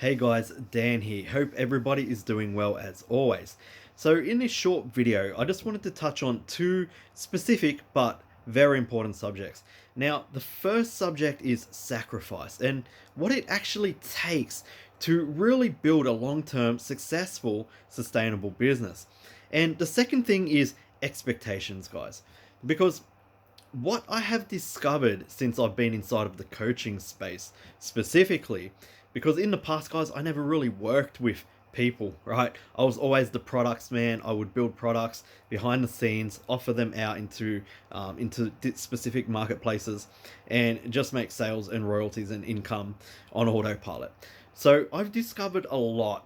Hey guys, Dan here. Hope everybody is doing well as always. So in this short video, I just wanted to touch on two specific but very important subjects. Now, the first subject is sacrifice and what it actually takes to really build a long-term, successful, sustainable business. And the second thing is expectations, guys. Because what I have discovered since I've been inside of the coaching space specifically, because in the past, guys, I never really worked with people, right? I was always the products man. I would build products behind the scenes, offer them out into specific marketplaces, and just make sales and royalties and income on autopilot. So I've discovered a lot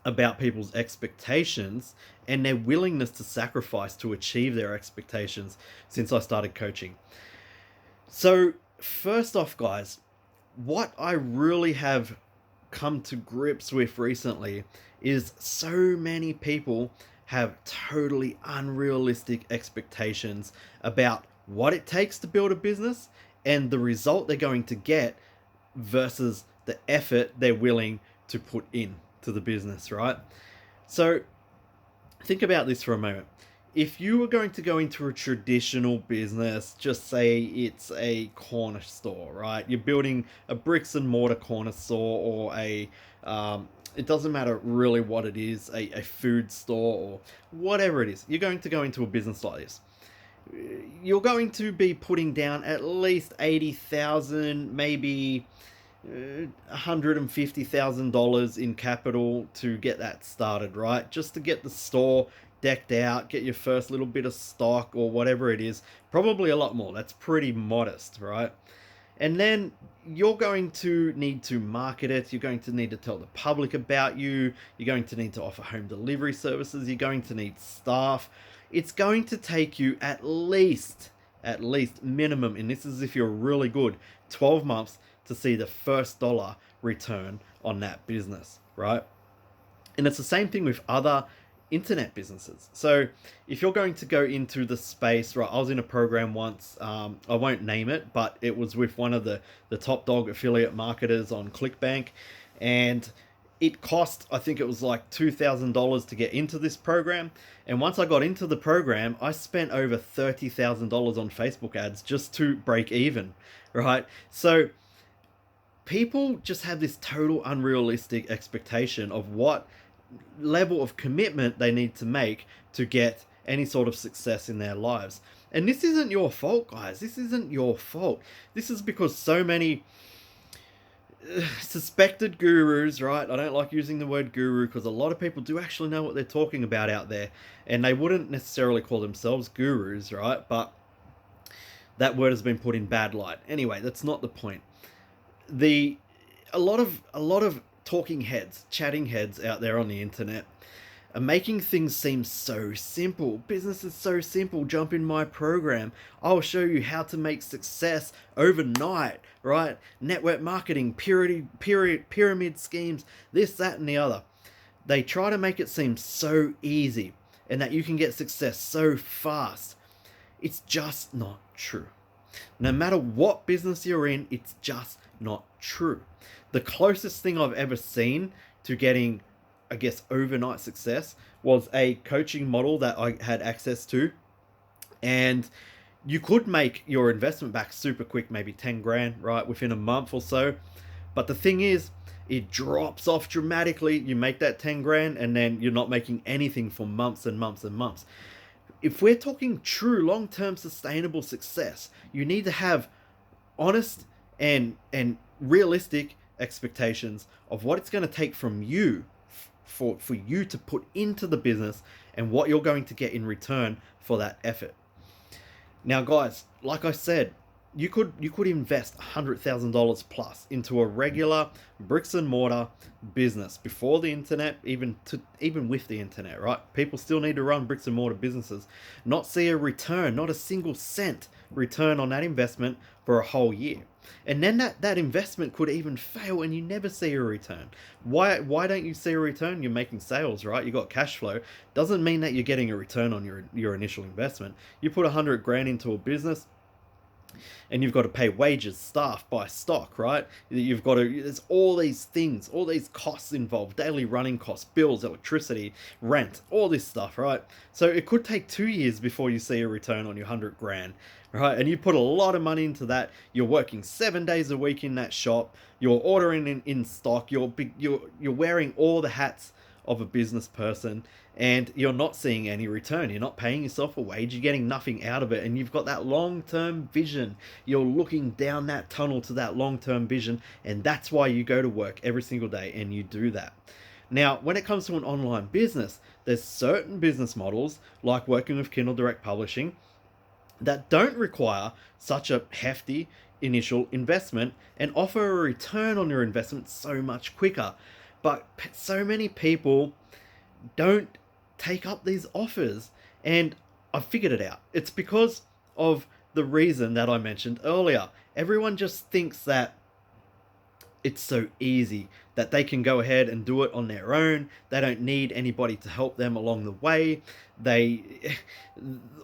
about people's expectations and their willingness to sacrifice to achieve their expectations since I started coaching. So, first off, guys, what I really have come to grips with recently is so many people have totally unrealistic expectations about what it takes to build a business and the result they're going to get versus the effort they're willing to put in to the business, right? So think about this for a moment. If you were going to go into a traditional business, just say it's a corner store, right? You're building a bricks and mortar corner store or it doesn't matter really what it is, a food store or whatever it is. You're going to go into a business like this. You're going to be putting down at least 80,000, maybe $150,000 in capital to get that started, right? Just to get the store decked out, get your first little bit of stock or whatever it is. Probably a lot more. That's pretty modest, right? And then you're going to need to market it. You're going to need to tell the public about you. You're going to need to offer home delivery services. You're going to need staff. It's going to take you at least minimum, and this is if you're really good, 12 months to see the first dollar return on that business, right? And it's the same thing with other internet businesses. So if you're going to go into the space, right? I was in a program once, I won't name it, but it was with one of the top dog affiliate marketers on ClickBank, and it cost, I think it was like $2,000 to get into this program. And once I got into the program, I spent over $30,000 on Facebook ads just to break even, right? So people just have this total unrealistic expectation of what level of commitment they need to make to get any sort of success in their lives. And this isn't your fault, guys. This isn't your fault. This is because so many suspected gurus, right? I don't like using the word guru because a lot of people do actually know what they're talking about out there, and they wouldn't necessarily call themselves gurus, right? But that word has been put in bad light. Anyway, that's not the point. The a lot of talking heads, chatting heads out there on the internet are making things seem so simple. Business is so simple. Jump in my program. I'll show you how to make success overnight, right? Network marketing, pyramid schemes, this, that, and the other. They try to make it seem so easy and that you can get success so fast. It's just not true. No matter what business you're in, it's just not true. The closest thing I've ever seen to getting, I guess, overnight success was a coaching model that I had access to. And you could make your investment back super quick, maybe 10 grand, right, within a month or so. But the thing is, it drops off dramatically. You make that 10 grand and then you're not making anything for months and months and months. If we're talking true long-term sustainable success, you need to have honest and realistic expectations of what it's going to take from you for you to put into the business and what you're going to get in return for that effort. Now, guys, like I said, you could invest $100,000 plus into a regular bricks and mortar business before the internet, even with the internet, right? People still need to run bricks and mortar businesses, not see a return, not a single cent return on that investment for a whole year. And then that investment could even fail and you never see a return. Why don't you see a return? You're making sales, right? You got cash flow. Doesn't mean that you're getting a return on your initial investment. You put 100 grand into a business, and you've got to pay wages, staff, buy stock, right? You've got to, there's all these things, all these costs involved, daily running costs, bills, electricity, rent, all this stuff, right? So it could take 2 years before you see a return on your 100 grand, right? And you put a lot of money into that. You're working 7 days a week in that shop. You're ordering in stock. You're wearing all the hats of a business person, and you're not seeing any return. You're not paying yourself a wage. You're getting nothing out of it, and you've got that long-term vision. You're looking down that tunnel to that long-term vision, and that's why you go to work every single day and you do that. Now, when it comes to an online business, there's certain business models, like working with Kindle Direct Publishing, that don't require such a hefty initial investment and offer a return on your investment so much quicker. But so many people don't take up these offers, and I figured it out. It's because of the reason that I mentioned earlier. Everyone just thinks that it's so easy, that they can go ahead and do it on their own. They don't need anybody to help them along the way.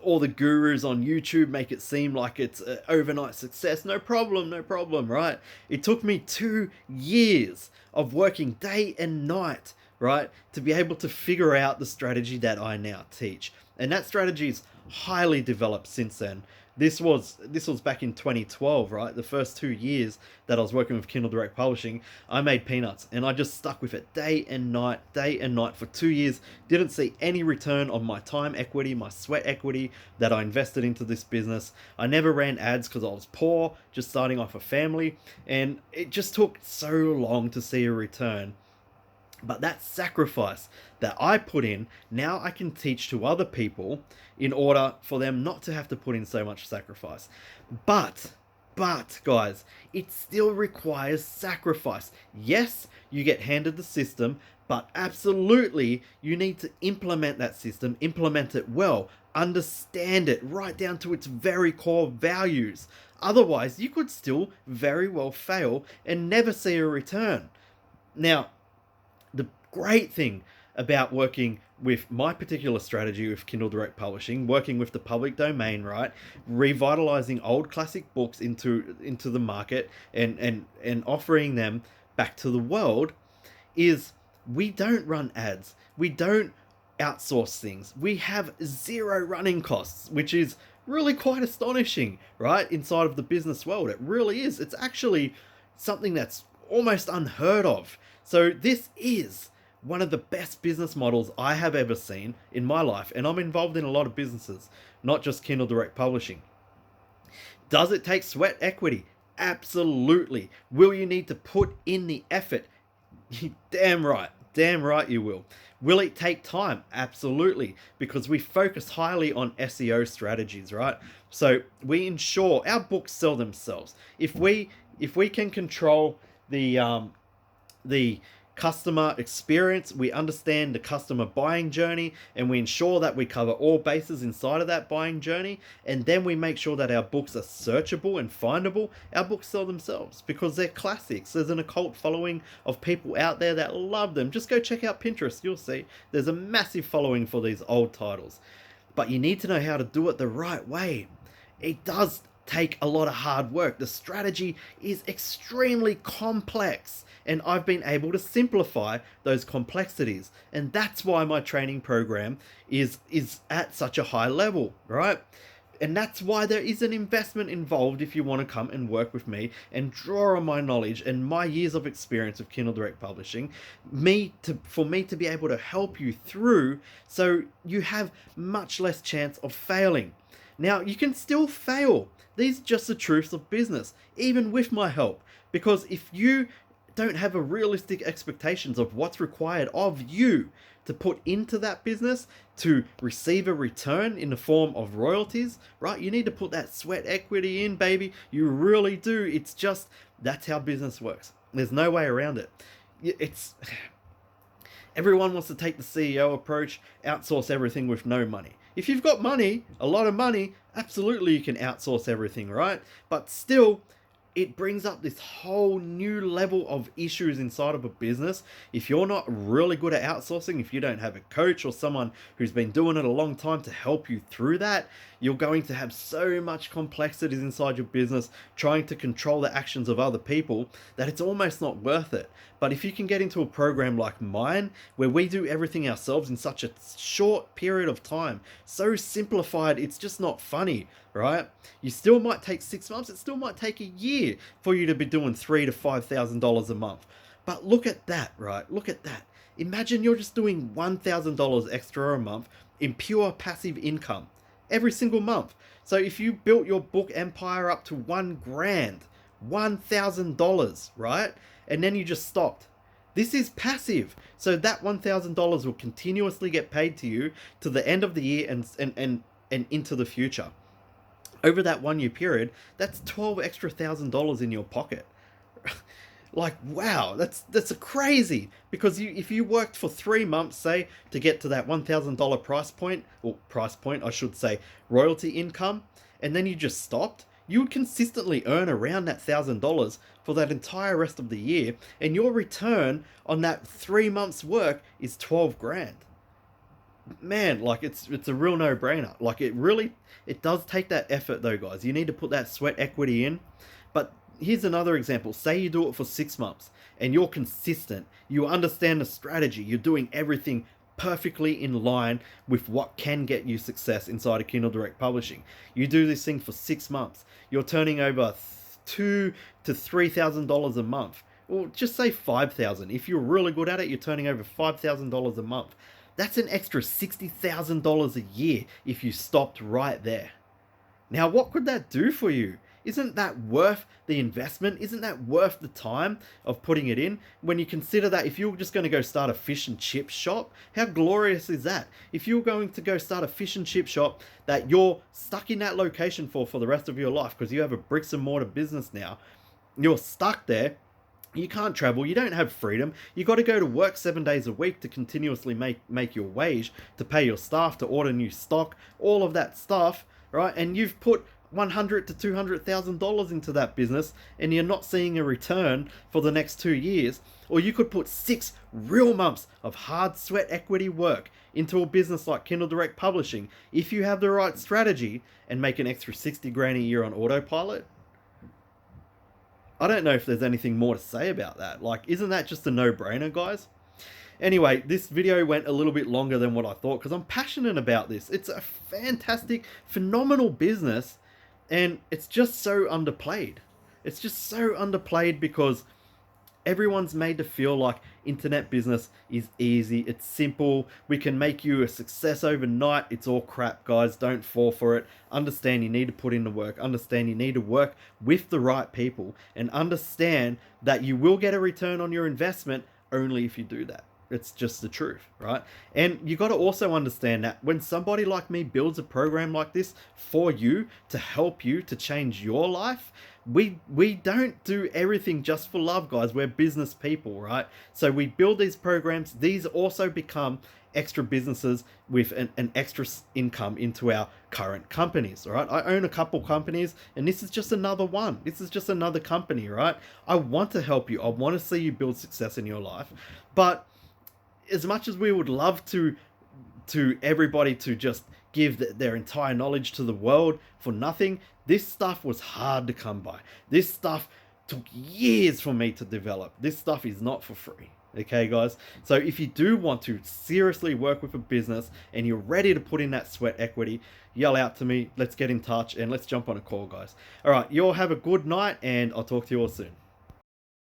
All the gurus on YouTube make it seem like it's an overnight success. No problem, no problem, right? It took me 2 years of working day and night, right, to be able to figure out the strategy that I now teach. And that strategy is highly developed since then. This was back in 2012, right? The first 2 years that I was working with Kindle Direct Publishing, I made peanuts, and I just stuck with it day and night for 2 years. Didn't see any return on my time equity, my sweat equity that I invested into this business. I never ran ads because I was poor, just starting off a family, and it just took so long to see a return. But that sacrifice that I put in, now I can teach to other people in order for them not to have to put in so much sacrifice. But guys, it still requires sacrifice. Yes, you get handed the system, but absolutely you need to implement that system, implement it well, understand it right down to its very core values. Otherwise, you could still very well fail and never see a return. Now, the great thing about working with my particular strategy with Kindle Direct Publishing, working with the public domain, right, revitalizing old classic books into the market and offering them back to the world, is we don't run ads. We don't outsource things. We have zero running costs, which is really quite astonishing, right? Inside of the business world, it really is. It's actually something that's almost unheard of. So this is one of the best business models I have ever seen in my life, and I'm involved in a lot of businesses, not just Kindle Direct Publishing. Does it take sweat equity? Absolutely. Will you need to put in the effort? Damn right you will. Will it take time? Absolutely, because we focus highly on SEO strategies, right? So we ensure our books sell themselves. If we can control the customer experience, we understand the customer buying journey, and we ensure that we cover all bases inside of that buying journey, and then we make sure that our books are searchable and findable, our books sell themselves because they're classics. There's an occult following of people out there that love them. Just go check out Pinterest, you'll see there's a massive following for these old titles. But you need to know how to do it the right way. It does take a lot of hard work. The strategy is extremely complex, and I've been able to simplify those complexities, and that's why my training program is at such a high level, right? And that's why there is an investment involved if you want to come and work with me and draw on my knowledge and my years of experience with Kindle Direct Publishing, for me to be able to help you through, so you have much less chance of failing. Now, you can still fail. These are just the truths of business, even with my help. Because if you don't have a realistic expectations of what's required of you to put into that business to receive a return in the form of royalties, right? You need to put that sweat equity in, baby. You really do. It's just, that's how business works. There's no way around it. It's everyone wants to take the CEO approach, outsource everything with no money. If you've got money, a lot of money, absolutely you can outsource everything, right? But still, it brings up this whole new level of issues inside of a business. If you're not really good at outsourcing, if you don't have a coach or someone who's been doing it a long time to help you through that, You're going to have so much complexities inside your business trying to control the actions of other people that it's almost not worth it. But if you can get into a program like mine, where we do everything ourselves in such a short period of time, so simplified, it's just not funny, right? You still might take 6 months, it still might take a year for you to be doing $3,000 to $5,000 a month. But look at that, right? Look at that. Imagine you're just doing $1,000 extra a month in pure passive income every single month. So if you built your book empire up to $1,000, $1,000, right? And then you just stopped. This is passive. So that $1,000 will continuously get paid to you to the end of the year and into the future. Over that 1 year period, that's 12 extra $1,000 in your pocket. Like, wow, that's crazy. Because if you worked for 3 months, say, to get to that $1,000 price point, I should say, royalty income, and then you just stopped, you would consistently earn around that $1,000 for that entire rest of the year, and your return on that 3 months work is 12 grand. Man, like, it's a real no-brainer. Like, it does take that effort though, guys. You need to put that sweat equity in. But here's another example. Say you do it for 6 months and you're consistent. You understand the strategy. You're doing everything perfectly in line with what can get you success inside of Kindle Direct Publishing. You do this thing for 6 months. You're turning over $2,000 to $3,000 a month. Or just say $5,000. If you're really good at it, you're turning over $5,000 a month. That's an extra $60,000 a year if you stopped right there. Now, what could that do for you? Isn't that worth the investment? Isn't that worth the time of putting it in? When you consider that if you're just going to go start a fish and chip shop, how glorious is that? If you're going to go start a fish and chip shop that you're stuck in that location for the rest of your life because you have a bricks and mortar business now, you're stuck there. You can't travel, you don't have freedom, you got to go to work 7 days a week to continuously make your wage, to pay your staff, to order new stock, all of that stuff, right? And you've put $100,000 to $200,000 into that business and you're not seeing a return for the next 2 years. Or you could put 6 real months of hard sweat equity work into a business like Kindle Direct Publishing if you have the right strategy and make an extra 60 grand a year on autopilot. I don't know if there's anything more to say about that. Like, isn't that just a no-brainer, guys? Anyway, this video went a little bit longer than what I thought because I'm passionate about this. It's a fantastic, phenomenal business, and it's just so underplayed. It's just so underplayed because everyone's made to feel like internet business is easy, it's simple, we can make you a success overnight. It's all crap, guys. Don't fall for it. Understand you need to put in the work. Understand you need to work with the right people. And understand that you will get a return on your investment only if you do that. It's just the truth, right? And you got to also understand that when somebody like me builds a program like this for you, to help you, to change your life, we don't do everything just for love, guys. We're business people, right? So we build these programs. These also become extra businesses with an extra income into our current companies, all right? I own a couple companies, and this is just another one. This is just another company, right? I want to help you. I want to see you build success in your life. But as much as we would love to everybody to just give their entire knowledge to the world for nothing, this stuff was hard to come by. This stuff took years for me to develop. This stuff is not for free. Okay, guys? So if you do want to seriously work with a business and you're ready to put in that sweat equity, yell out to me. Let's get in touch and let's jump on a call, guys. All right, you all have a good night, and I'll talk to you all soon.